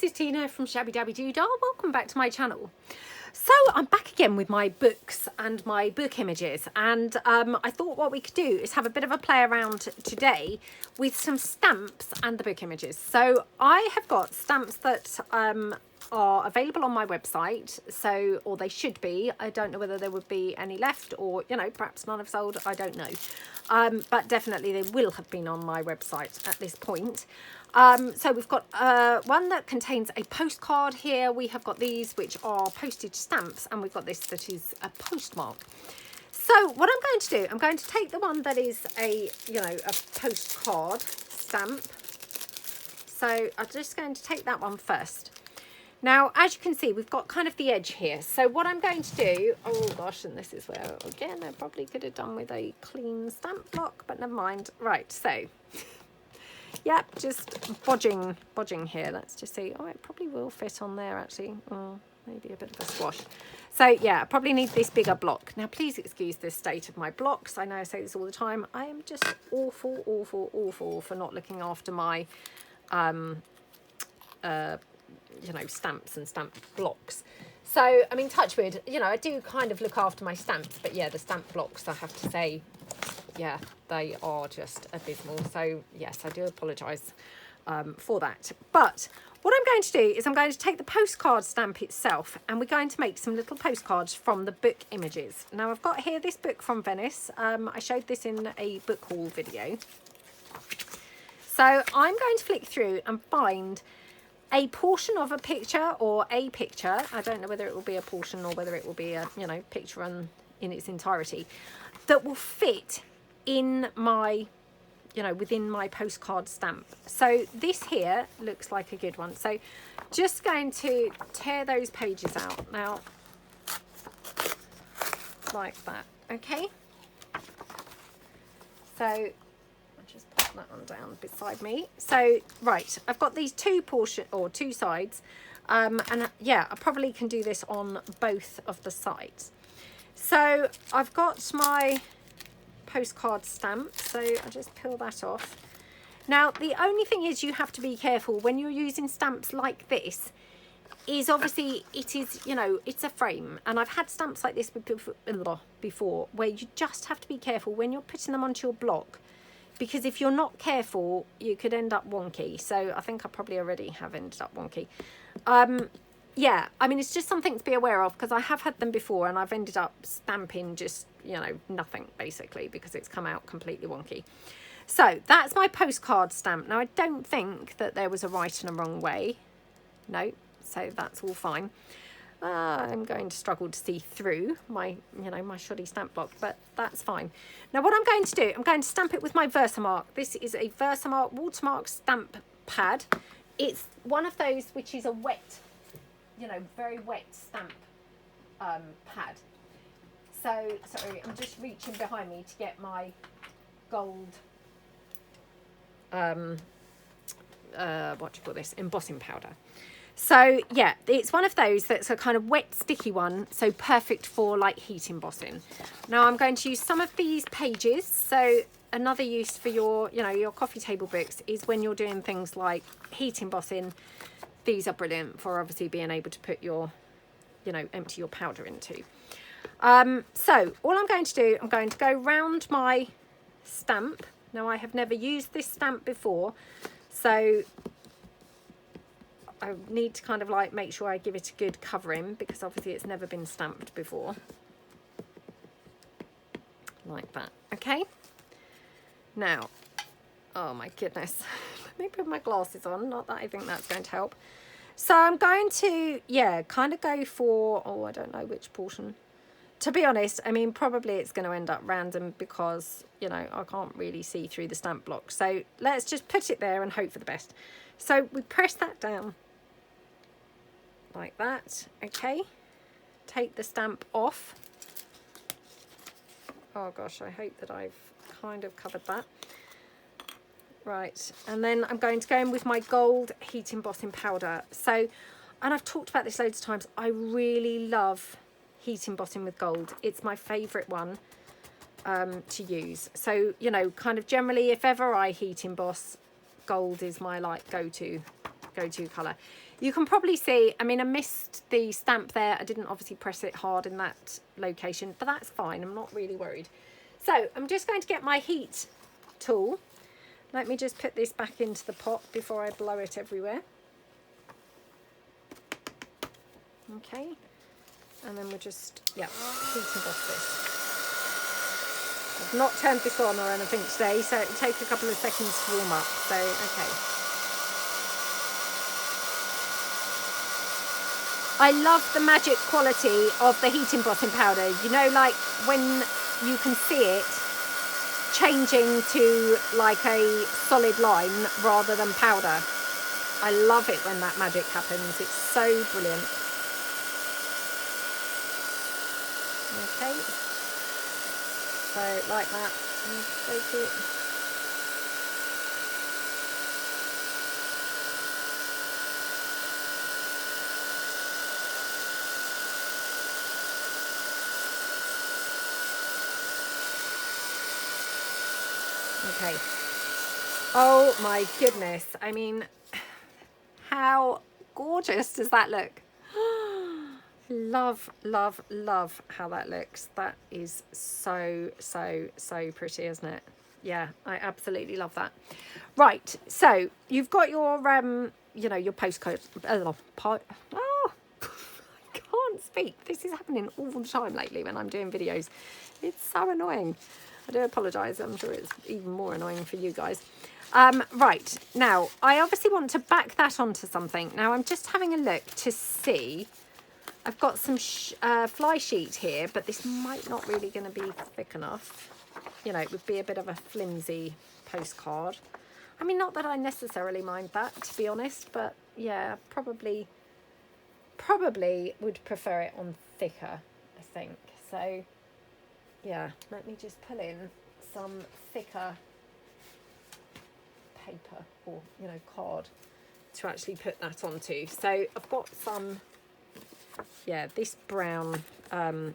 this is Tina from Shabbydabbydoodah. Welcome back to my channel. So I'm back again with my books and my book images, and I thought what we could do is have a bit of a play around today with some stamps and the book images. So I have got stamps that are available on my website, so, or they should be. I don't know whether there would be any left, or, you know, perhaps none have sold, I don't know. But definitely they will have been on my website at this point. So we've got one that contains a postcard here. We have got these which are postage stamps, and we've got this that is a postmark. So what I'm going to do, I'm going to take the one that is a, you know, a postcard stamp. So I'm just going to take that one first. Now, as you can see, we've got kind of the edge here. So what I'm going to do, oh gosh, and this is where, again, I probably could have done with a clean stamp block, but never mind. Right, so, yep, just bodging here. Let's just see. Oh, it probably will fit on there, actually. Oh, maybe a bit of a squash. So, yeah, I probably need this bigger block. Now, please excuse the state of my blocks. I know I say this all the time. I am just awful for not looking after my, you know, stamps and stamp blocks. So, I mean, touch wood, you know, I do kind of look after my stamps, but yeah, the stamp blocks, I have to say, yeah, they are just abysmal. So yes, I do apologise for that. But what I'm going to do is I'm going to take the postcard stamp itself, and we're going to make some little postcards from the book images. Now I've got here this book from Venice. I showed this in a book haul video. So I'm going to flick through and find a portion of a picture, or a picture. I don't know whether it will be a portion or whether it will be a, you know, picture in its entirety, that will fit in my, you know, within my postcard stamp. So this here looks like a good one. So just going to tear those pages out now, like that. Okay. So that one down beside me. So right, I've got these two sides, and yeah, I probably can do this on both of the sides. So I've got my postcard stamp, so I just peel that off. Now the only thing is, you have to be careful when you're using stamps like this, is obviously it is, you know, it's a frame, and I've had stamps like this before where you just have to be careful when you're putting them onto your block, because if you're not careful, you could end up wonky. So I think I probably already have ended up wonky. Yeah, I mean, it's just something to be aware of, because I have had them before and I've ended up stamping just, you know, nothing basically, because it's come out completely wonky. So that's my postcard stamp. Now I don't think that there was a right and a wrong way. No, so that's all fine. I'm going to struggle to see through my, you know, my shoddy stamp block, but that's fine. Now what I'm going to do, I'm going to stamp it with my Versamark. This is a Versamark watermark stamp pad. It's one of those which is a wet, you know, very wet stamp pad. So, sorry, I'm just reaching behind me to get my gold, what do you call this, embossing powder. So yeah, it's one of those that's a kind of wet, sticky one, so perfect for like heat embossing. Now I'm going to use some of these pages. So another use for your, you know, your coffee table books is when you're doing things like heat embossing. These are brilliant for obviously being able to put your, you know, empty your powder into. So all I'm going to do, I'm going to go round my stamp. Now I have never used this stamp before, so I need to kind of like make sure I give it a good covering, because obviously it's never been stamped before. Like that. Okay. Now, oh my goodness. Let me put my glasses on. Not that I think that's going to help. So I'm going to, yeah, kind of go for, oh, I don't know which portion. To be honest, I mean, probably it's going to end up random, because, you know, I can't really see through the stamp block. So let's just put it there and hope for the best. So we press that down. Like that. Okay, take the stamp off. Oh gosh, I hope that I've kind of covered that. Right, and then I'm going to go in with my gold heat embossing powder. So, and I've talked about this loads of times, I really love heat embossing with gold. It's my favourite one to use. So, you know, kind of generally, if ever I heat emboss, gold is my like go-to go-to colour. You can probably see, I mean, I missed the stamp there. I didn't obviously press it hard in that location, but that's fine. I'm not really worried. So I'm just going to get my heat tool. Let me just put this back into the pot before I blow it everywhere. Okay. And then we'll just, yeah, heat and emboss this. I've not turned this on or anything today, so it'll take a couple of seconds to warm up. So, okay. I love the magic quality of the heat embossing powder. You know, like when you can see it changing to like a solid line rather than powder. I love it when that magic happens. It's so brilliant. Okay. So like that. Take it. Okay. Oh my goodness. I mean, how gorgeous does that look? Love, love, love how that looks. That is so, so, so pretty, isn't it? Yeah, I absolutely love that. Right, so you've got your, you know, your postcode. Oh, I can't speak. This is happening all the time lately when I'm doing videos. It's so annoying. I do apologise. I'm sure it's even more annoying for you guys. Right, now, I obviously want to back that onto something. Now, I'm just having a look to see. I've got some fly sheet here, but this might not really going to be thick enough. You know, it would be a bit of a flimsy postcard. I mean, not that I necessarily mind that, to be honest, but yeah, probably would prefer it on thicker, I think. So, yeah, let me just pull in some thicker paper or, you know, card to actually put that onto. So I've got some, yeah, this brown,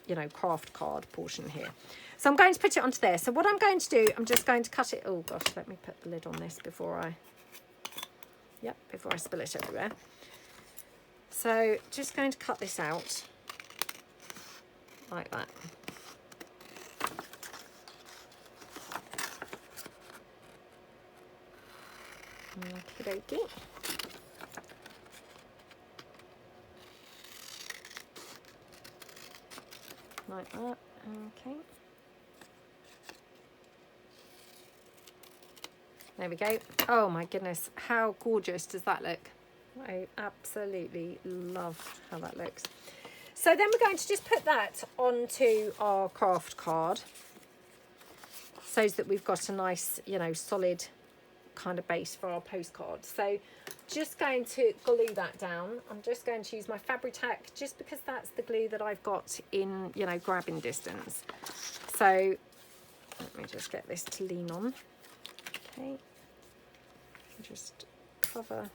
you know, craft card portion here. So I'm going to put it onto there. So what I'm going to do, I'm just going to cut it. Oh gosh, let me put the lid on this before I, yep, before I spill it everywhere. So just going to cut this out like that. Okie dokie. Like that. Okay. There we go. Oh my goodness, how gorgeous does that look? I absolutely love how that looks. So then we're going to just put that onto our craft card so that we've got a nice, you know, solid kind of base for our postcard. So just going to glue that down. I'm just going to use my Fabri-Tac just because that's the glue that I've got in, you know, grabbing distance. So let me just get this to lean on. Okay, just cover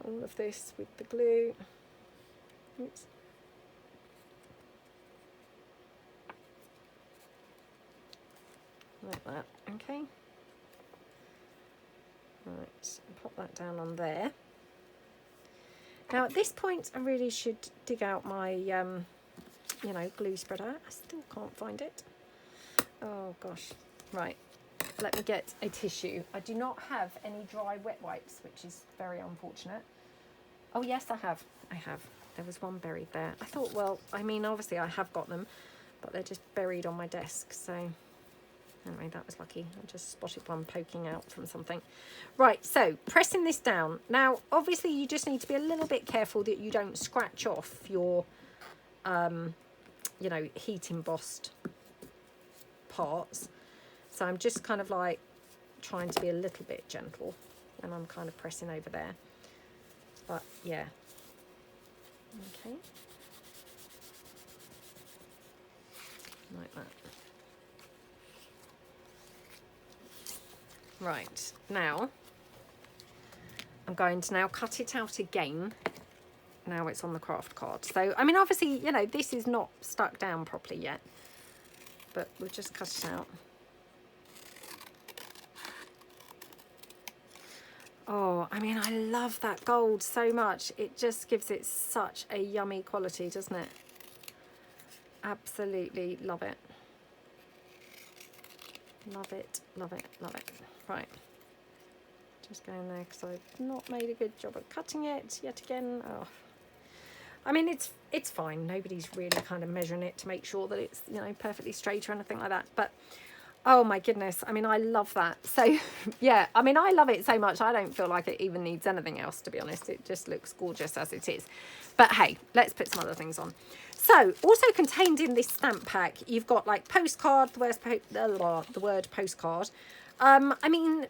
all of this with the glue. Oops. Like that. Okay. Right, pop that down on there. Now at this point I really should dig out my you know, glue spreader. I still can't find it. Oh gosh. Right, let me get a tissue. I do not have any dry wet wipes, which is very unfortunate. Oh yes, I have. There was one buried there. I thought, well, I mean, obviously I have got them, but they're just buried on my desk. So anyway, that was lucky. I just spotted one poking out from something. Right, so pressing this down. Now, obviously you just need to be a little bit careful that you don't scratch off your, you know, heat embossed parts. So I'm just kind of like trying to be a little bit gentle when I'm kind of pressing over there. But yeah. Okay. Like that. Right, now I'm going to now cut it out again. Now it's on the craft card. So, I mean, obviously, you know, this is not stuck down properly yet, but we'll just cut it out. Oh, I mean, I love that gold so much. It just gives it such a yummy quality, doesn't it? Absolutely love it. Love it, love it, love it. Right. Just go in there because I've not made a good job of cutting it yet again. Oh. I mean, it's fine. Nobody's really kind of measuring it to make sure that it's, you know, perfectly straight or anything like that. But oh my goodness, I mean, I love that. So yeah, I mean, I love it so much. I don't feel like it even needs anything else, to be honest. It just looks gorgeous as it is. But hey, let's put some other things on. So also contained in this stamp pack, you've got like postcard, the word postcard. I mean,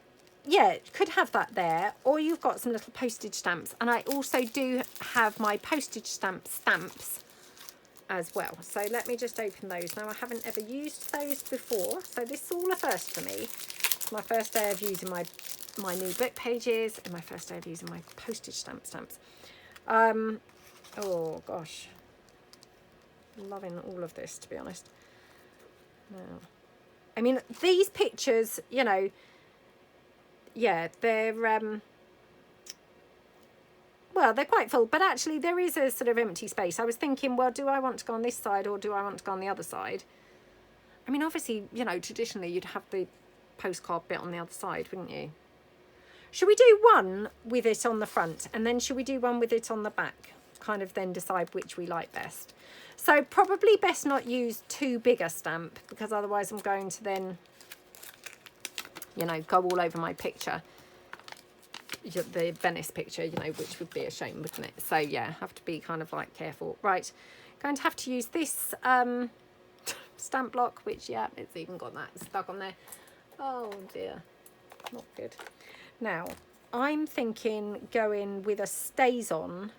yeah, could have that there, or you've got some little postage stamps. And I also do have my postage stamps as well. So let me just open those. Now, I haven't ever used those before, so this is all a first for me. It's my first day of using my new book pages and my first day of using my postage stamps. Oh gosh, loving all of this, to be honest. Now, I mean, these pictures, you know, yeah, they're well, they're quite full, but actually there is a sort of empty space. I was thinking, well, do I want to go on this side or do I want to go on the other side? I mean, obviously, you know, traditionally you'd have the postcard bit on the other side, wouldn't you? Should we do one with it on the front and then should we do one with it on the back? Kind of then decide which we like best. So probably best not use too big a stamp because otherwise I'm going to then, you know, go all over my picture. The Venice picture, you know, which would be a shame, wouldn't it? So yeah, have to be kind of like careful. Right, going to have to use this stamp block, which yeah, it's even got that stuck on there. Oh dear, not good. Now I'm thinking going with a stays on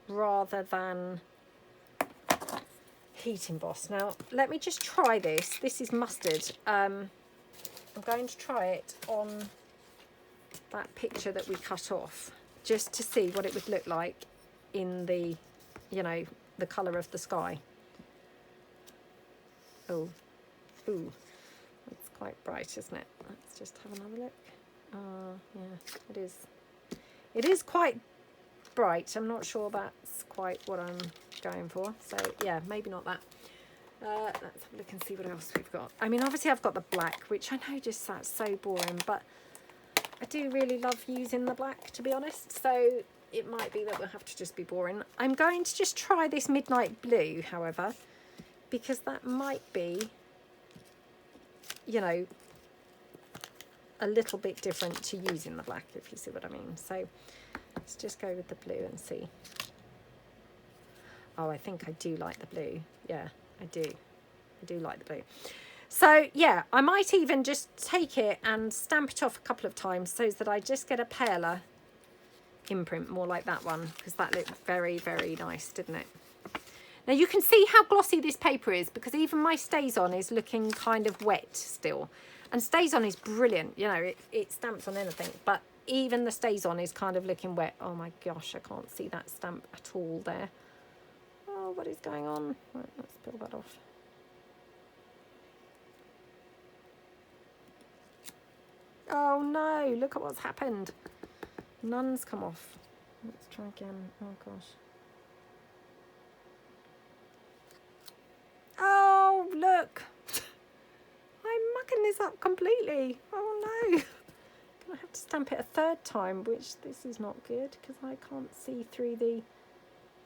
rather than heat emboss. Now let me just try this. This is mustard. I'm going to try it on that picture that we cut off just to see what it would look like in the, you know, the colour of the sky. Oh, ooh, it's quite bright, isn't it? Let's just have another look. Yeah, it is quite bright. I'm not sure that's quite what I'm going for, so yeah, maybe not that. Let's have a look and see what else we've got. I mean, obviously I've got the black, which I know just sounds so boring, but I do really love using the black, to be honest, so it might be that we'll have to just be boring. I'm going to just try this midnight blue, however, because that might be, you know, a little bit different to using the black, if you see what I mean. So let's just go with the blue and see. Oh, I think I do like the blue. Yeah, I do. I do like the blue. So yeah, I might even just take it and stamp it off a couple of times so that I just get a paler imprint, more like that one, because that looked very, very nice, didn't it? Now you can see how glossy this paper is because even my stays on is looking kind of wet still. And stays on is brilliant, you know, it stamps on anything, but even the stays on is kind of looking wet. Oh my gosh, I can't see that stamp at all there. Oh, what is going on? Right, let's peel that off. Oh no, look at what's happened. None's come off. Let's try again. Oh gosh. Oh, look. I'm mucking this up completely. Oh no. Gonna have to stamp it a third time, which this is not good because I can't see through the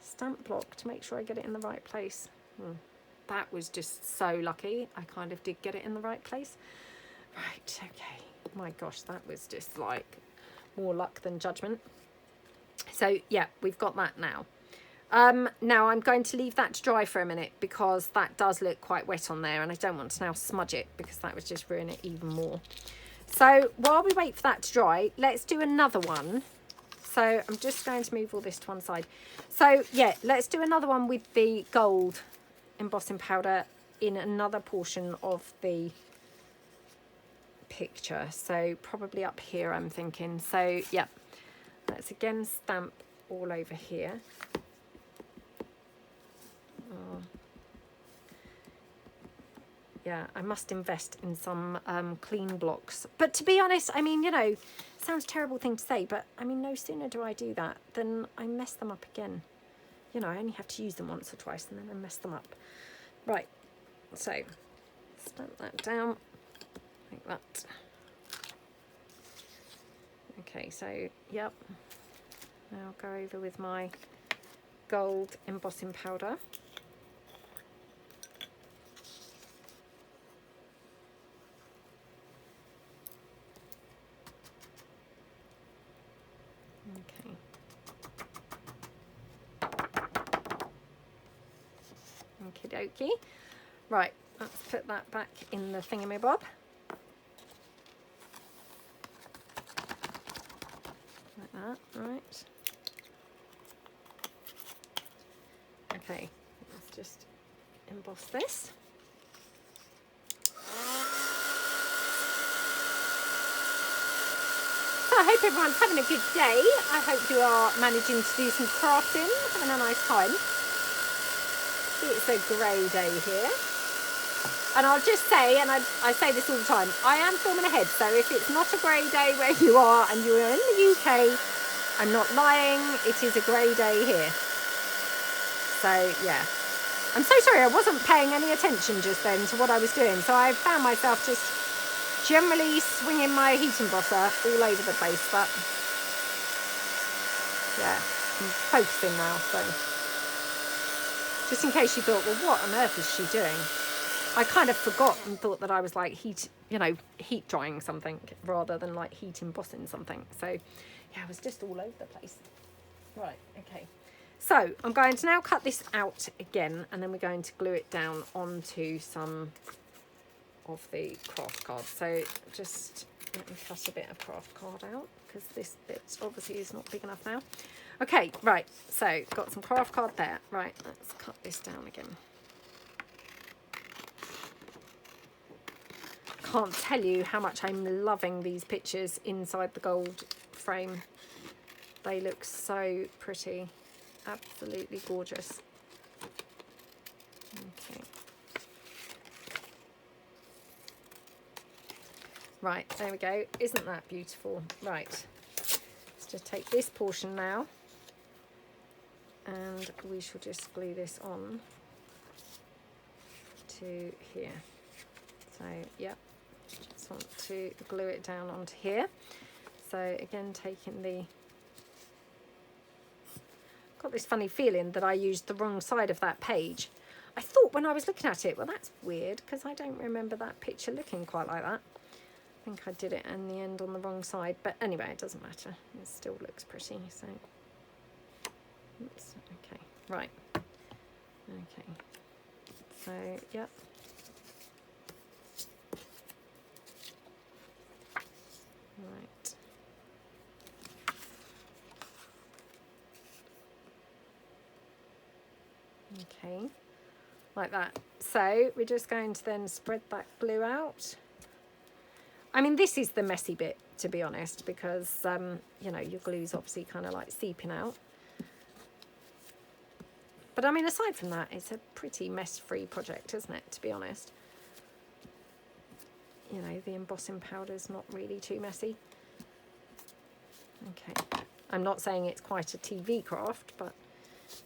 stamp block to make sure I get it in the right place. That was just so lucky. I kind of did get it in the right place. Right, okay. My gosh, that was just like more luck than judgment. So yeah, we've got that now. Now I'm going to leave that to dry for a minute because that does look quite wet on there and I don't want to now smudge it because that would just ruin it even more. So while we wait for that to dry, let's do another one. So I'm just going to move all this to one side. So yeah, let's do another one with the gold embossing powder in another portion of the picture. So probably up here, I'm thinking. So yeah, let's again stamp all over here. yeah, I must invest in some clean blocks. But to be honest, I mean, you know, sounds a terrible thing to say, but I mean, no sooner do I do that than I mess them up again. You know, I only have to use them once or twice and then I mess them up. Right, so stamp that down like that. Okay, so, yep. Now I'll go over with my gold embossing powder. Okay. Okie dokie. Right, let's put that back in the thingamabob. Like that, right. Okay, let's just emboss this. So I hope everyone's having a good day. I hope you are managing to do some crafting, having a nice time. It's a grey day here. And I'll just say, and I say this all the time, I am filming ahead, so if it's not a grey day where you are and you're in the UK, I'm not lying, it is a grey day here. So, yeah. I'm so sorry, I wasn't paying any attention just then to what I was doing, so I found myself just generally swinging my heat embosser all over the place, but yeah, I'm focusing now, so just in case you thought, well, what on earth is she doing? I kind of forgot and thought that I was like heat drying something rather than like heat embossing something. So yeah, I was just all over the place. Right, okay. So I'm going to now cut this out again, and then we're going to glue it down onto some of the craft card. So just let me cut a bit of craft card out because this bit obviously is not big enough now. Okay, right, so got some craft card there. Right, let's cut this down again. Can't tell you how much I'm loving these pictures inside the gold frame. They look so pretty, absolutely gorgeous. Okay. Right, there we go. Isn't that beautiful? Right, let's just take this portion now and we shall just glue this on to here. So, yep. Just want to glue it down onto here. So again, taking the, got this funny feeling that I used the wrong side of that page. I thought when I was looking at it, well, that's weird because I don't remember that picture looking quite like that. I think I did it in the end on the wrong side, but anyway, it doesn't matter. It still looks pretty. So, oops, okay, right. Okay. So, yep. Right. Okay, like that. So we're just going to then spread that glue out. I mean, this is the messy bit, to be honest, because, you know, your glue's obviously kind of like seeping out. But I mean, aside from that, it's a pretty mess-free project, isn't it, to be honest? You know, the embossing powder's not really too messy. Okay, I'm not saying it's quite a TV craft, but,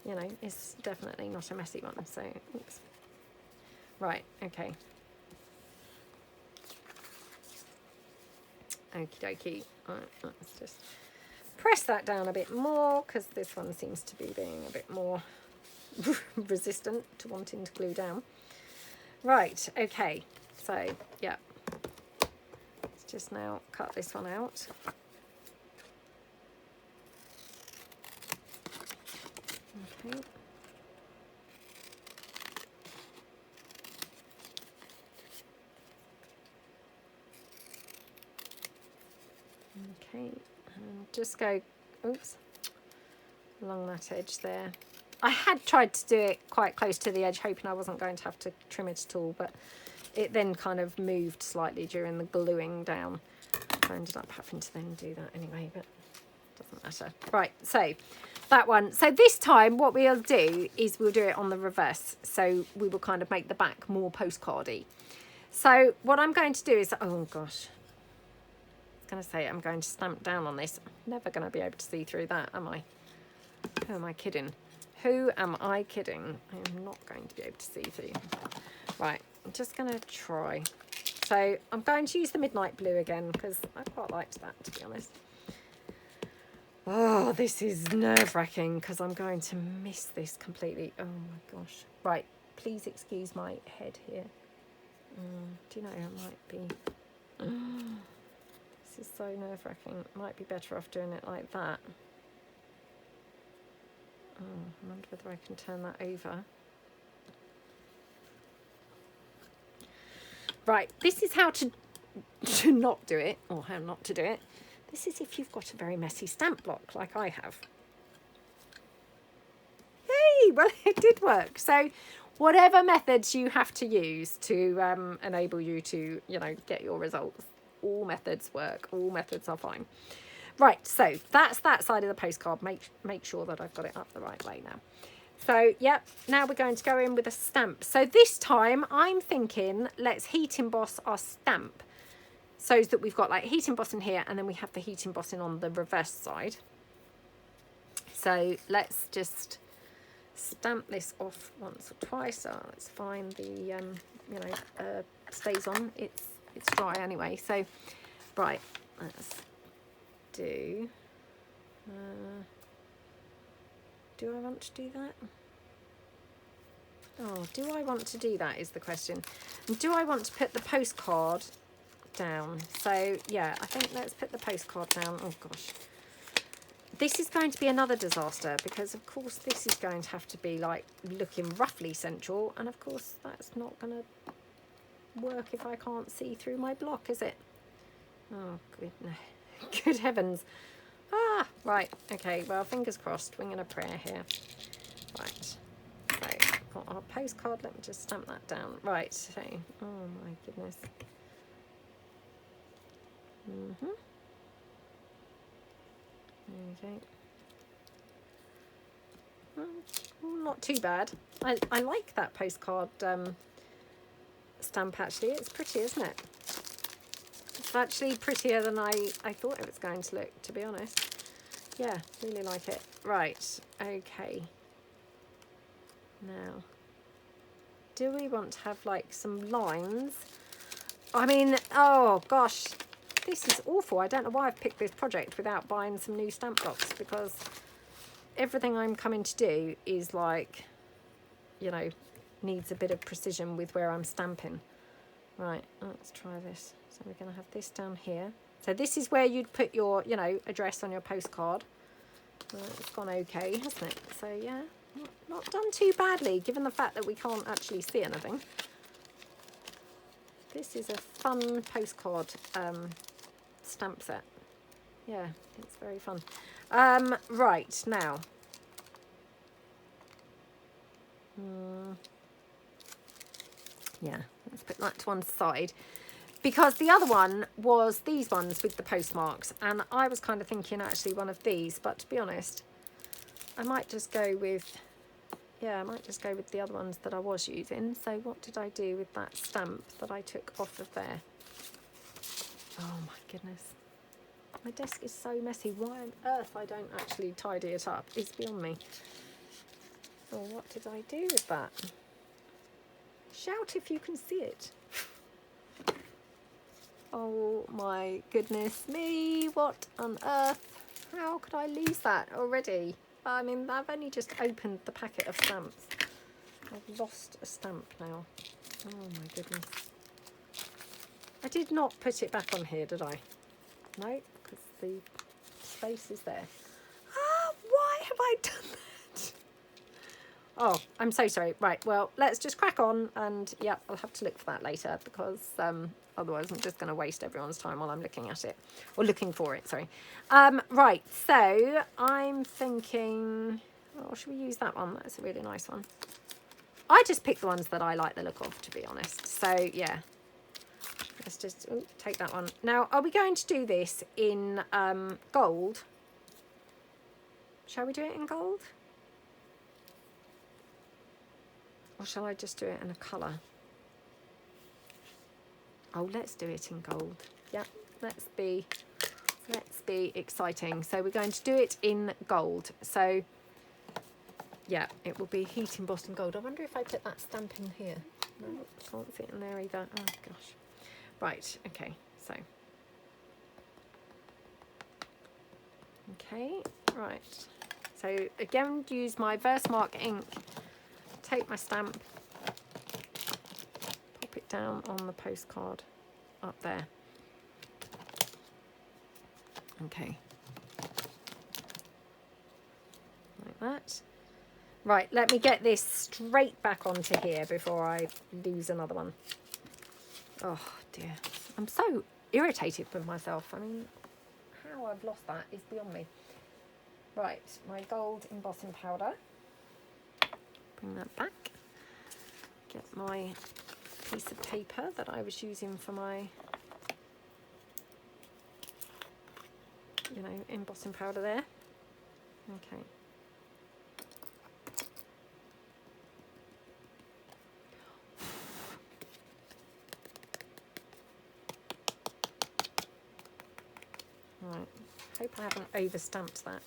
you know, it's definitely not a messy one. So, oops. Right, okay. Okie dokie. Right, let's just press that down a bit more because this one seems to be being a bit more resistant to wanting to glue down. Right, okay. So, yeah. Let's just now cut this one out. Okay. Okay, and just go, oops, along that edge there. I had tried to do it quite close to the edge, hoping I wasn't going to have to trim it at all, but it then kind of moved slightly during the gluing down. I ended up having to then do that anyway, but it doesn't matter. Right, so that one. So this time what we'll do is we'll do it on the reverse. So we will kind of make the back more postcardy. So what I'm going to do is, oh gosh, I was going to say I'm going to stamp down on this. I'm never going to be able to see through that, am I? Who am I kidding? Who am I kidding? I am not going to be able to see through. Right, I'm just going to try. So I'm going to use the Midnight Blue again because I quite liked that, to be honest. Oh, this is nerve-wracking because I'm going to miss this completely. Oh my gosh. Right, please excuse my head here. Do you know, it might be... this is so nerve-wracking. Might be better off doing it like that. Oh, I wonder whether I can turn that over. Right, this is how to not do it, or how not to do it. This is if you've got a very messy stamp block like I have. Hey, well, it did work. So whatever methods you have to use to enable you to, you know, get your results, all methods work. All methods are fine. Right, so that's that side of the postcard. Make sure that I've got it up the right way now. So, yep, now we're going to go in with a stamp. So this time I'm thinking let's heat emboss our stamp so that we've got like heat embossing here and then we have the heat embossing on the reverse side. So let's just stamp this off once or twice. Oh, it's fine. The, you know, stays on. It's dry anyway. So, right, let's do... do I want to do that? Oh, do I want to do that is the question. And do I want to put the postcard down? So, yeah, I think let's put the postcard down. Oh, gosh. This is going to be another disaster because, of course, this is going to have to be, like, looking roughly central. And, of course, that's not going to work if I can't see through my block, is it? Oh, good heavens. Ah, right, okay, well, fingers crossed, wing and a prayer here. Right, so I've got our postcard, let me just stamp that down. Right, so, oh my goodness. There we go. Oh, not too bad. I like that postcard stamp, actually. It's pretty, isn't it? It's actually prettier than I thought it was going to look, to be honest. Yeah, really like it. Right, okay. Now, do we want to have like some lines? I mean, oh gosh, this is awful. I don't know why I've picked this project without buying some new stamp blocks because everything I'm coming to do is like, you know, needs a bit of precision with where I'm stamping. Right, let's try this. So we're going to have this down here. So this is where you'd put your, you know, address on your postcard. It's gone okay, hasn't it? So yeah, not done too badly, given the fact that we can't actually see anything. This is a fun postcard stamp set. Yeah, it's very fun. Right, now. Yeah, let's put that to one side. Because the other one was these ones with the postmarks. And I was kind of thinking actually one of these. But to be honest, I might just go with... Yeah, I might just go with the other ones that I was using. So what did I do with that stamp that I took off of there? Oh my goodness. My desk is so messy. Why on earth I don't actually tidy it up is beyond me. Oh, what did I do with that? Shout if you can see it. Oh my goodness me, what on earth? How could I lose that already? I mean, I've only just opened the packet of stamps. I've lost a stamp now. Oh my goodness. I did not put it back on here, did I? No, because the space is there. Ah, why have I done that? Oh, I'm so sorry. Right, well, let's just crack on and, yeah, I'll have to look for that later because otherwise I'm just going to waste everyone's time while I'm looking at it. Or looking for it, sorry. Right, so I'm thinking... Oh, should we use that one? That's a really nice one. I just pick the ones that I like the look of, to be honest. So, yeah. Let's just take that one. Now, are we going to do this in gold? Shall we do it in gold? Or shall I just do it in a colour? Oh, let's do it in gold. Yeah, let's be exciting. So we're going to do it in gold. So yeah, it will be heat embossed in gold. I wonder if I put that stamp in here. No, can't fit in there either. Oh gosh. Right, okay, so. Okay, right. So again, use my Versamark ink, take my stamp, pop it down on the postcard up there. Okay. Like that. Right, let me get this straight back onto here before I lose another one. Oh dear. I'm so irritated with myself. I mean, how I've lost that is beyond me. Right, my gold embossing powder. Bring that back. Get my piece of paper that I was using for my, you know, embossing powder there. Okay. Right, hope I haven't over-stamped that.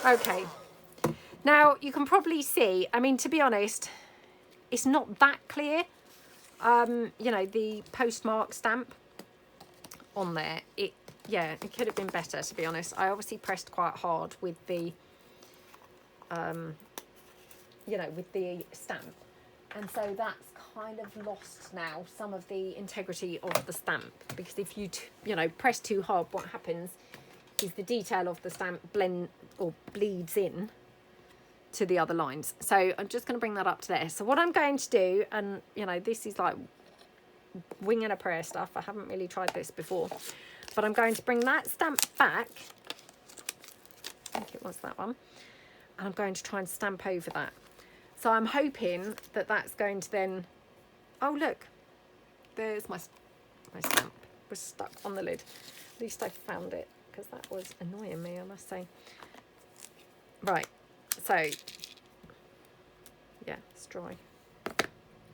Okay, now you can probably see, I mean, to be honest, it's not that clear. You know, the postmark stamp on there, yeah, it could have been better, to be honest. I obviously pressed quite hard with the, you know, with the stamp. And so that's kind of lost now some of the integrity of the stamp, because if you, you know, press too hard, what happens is the detail of the stamp blend or bleeds in to the other lines. So I'm just going to bring that up to there. So what I'm going to do, and you know, this is like wing and a prayer stuff. I haven't really tried this before, but I'm going to bring that stamp back. I think it was that one. And I'm going to try and stamp over that. So I'm hoping that that's going to then, oh look, there's my stamp was stuck on the lid. At least I found it, because that was annoying me, I must say. Right, so yeah, it's dry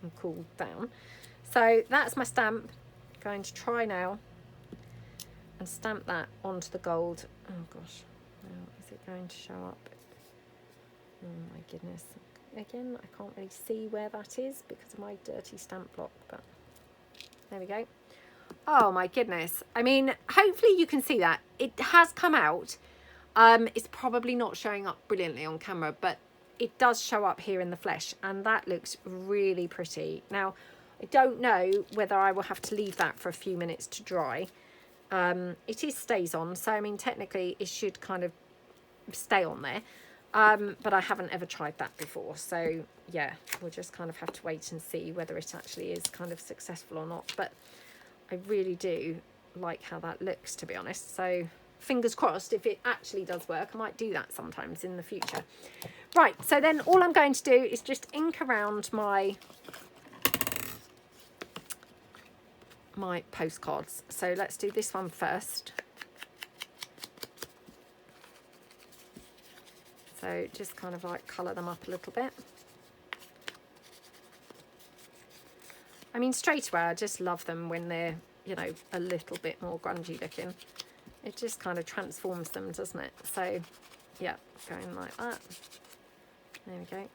and cooled down. So that's my stamp. Going to try now and stamp that onto the gold. Oh gosh, now is it going to show up? Oh my goodness. Again, I can't really see where that is because of my dirty stamp block, but there we go. Oh my goodness. I mean, hopefully you can see that. It has come out. It's probably not showing up brilliantly on camera, but it does show up here in the flesh, and that looks really pretty. Now, I don't know whether I will have to leave that for a few minutes to dry. It is stays on, so I mean, technically it should kind of stay on there. But I haven't ever tried that before, so yeah, we'll just kind of have to wait and see whether it actually is kind of successful or not. But I really do like how that looks, to be honest. So fingers crossed, if it actually does work, I might do that sometimes in the future. Right, so then all I'm going to do is just ink around my postcards. So let's do this one first. So just kind of like colour them up a little bit. I mean, straight away, I just love them when they're, you know, a little bit more grungy looking. It just kind of transforms them, doesn't it? So, yeah, going like that. There we go.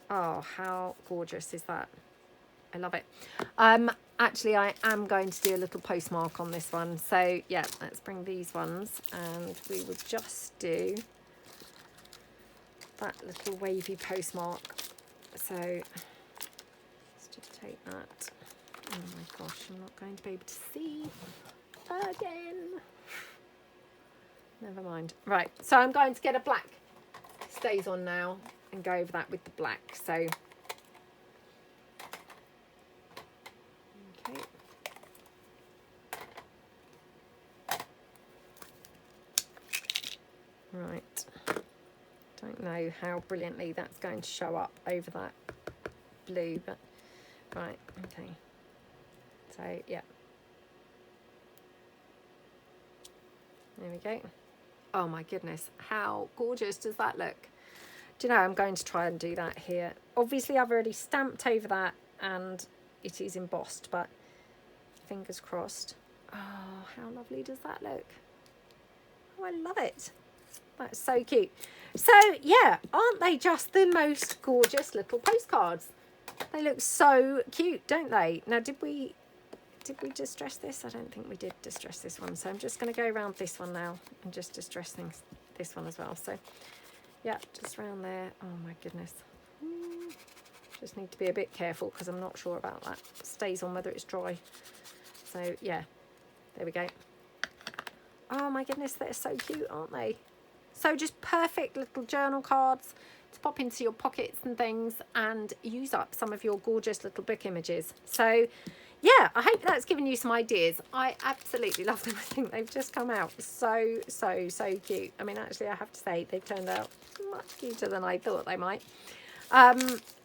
Oh, how gorgeous is that? I love it. Actually, I am going to do a little postmark on this one. So, yeah, let's bring these ones, and we will just do that little wavy postmark. So let's just take that. Oh my gosh, I'm not going to be able to see again. Never mind. Right, so I'm going to get a black stays on now and go over that with the black. So okay. Right. know how brilliantly that's going to show up over that blue, but right, okay. So yeah, there we go. Oh my goodness, how gorgeous does that look? Do you know, I'm going to try and do that here. Obviously I've already stamped over that and it is embossed, but fingers crossed. Oh, how lovely does that look? Oh, I love it. That's so cute. So yeah, aren't they just the most gorgeous little postcards? They look so cute, don't they? Now, did we distress this? I don't think we did distress this one. So I'm just going to go around this one now and just distress this one as well. So yeah, just around there. Oh my goodness. Just need to be a bit careful because I'm not sure about that. It stays on whether it's dry. So yeah, there we go. Oh my goodness, they're so cute, aren't they? So just perfect little journal cards to pop into your pockets and things and use up some of your gorgeous little book images. So yeah, I hope that's given you some ideas. I absolutely love them. I think they've just come out so cute. I mean, actually, I have to say they've turned out much cuter than I thought they might.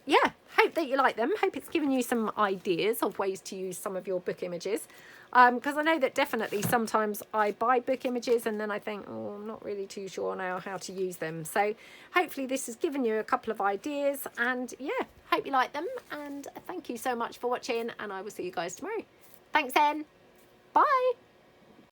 Yeah, hope that you like them. Hope it's given you some ideas of ways to use some of your book images. Because I know that definitely sometimes I buy book images and then I think, oh, I'm not really too sure now how to use them. So hopefully this has given you a couple of ideas, and yeah, hope you like them, and thank you so much for watching, and I will see you guys tomorrow. Thanks then. Bye.